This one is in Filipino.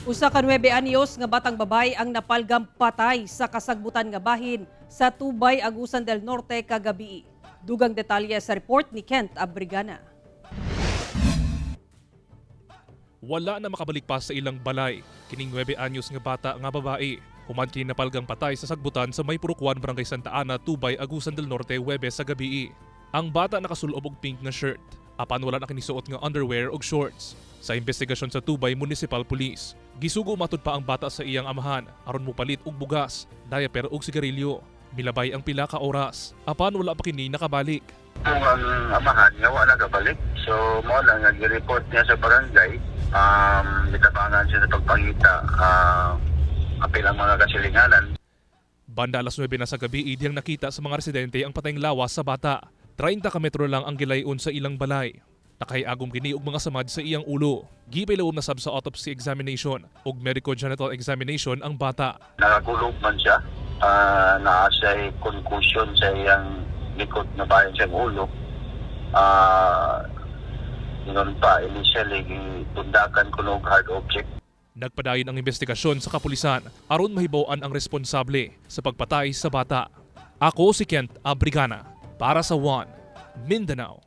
Usa ka 9 anyos nga batang babay ang napalgam patay sa kasagbutan nga bahin sa Tubay, Agusan del Norte kagabi. Dugang detalye sa report ni Kent Abrigana. Wala na makabalik pa sa ilang balay. Kining 9 anyos nga bata nga babae. Human kini napalgang patay sa sagbutan sa May Purukwan, Barangay Santa Ana, Tubay, Agusan del Norte, Huwebes sa gabi. Ang bata nakasulob og pink nga shirt. Apan wala na kinisuot nga underwear og shorts. Sa investigasyon sa Tubay Municipal Police, gisugo matod pa ang bata sa iyang amahan aron mopalit og bugas, diaper ug sigarilyo. Milabay ang pila ka oras. Apan wala pa kini nakabalik. Kung ang amahan nga wala nakabalik, so mo lang nag-report niya sa barangay. Nitabangan siya sa pagpangita apil ang mga kasilinganan. Banda alas 9 na sa gabi, idiyang nakita sa mga residente ang patayng lawas sa bata. 30 ka metro lang ang gilayon sa ilang balay. Nakaiagom kini og mga samad sa iyang ulo. Gipilawom na sab sa autopsy examination ug medico-genital examination ang bata. Nakakulog man siya, naa siya concussion sa iyang likod na bayan sa ulo. Noon pa, initially, tundakan ko ng hard object. Nagpadayon ang investigasyon sa kapulisan aron mahibaw-an ang responsable sa pagpatay sa bata. Ako si Kent Abrigana para sa One Mindanao.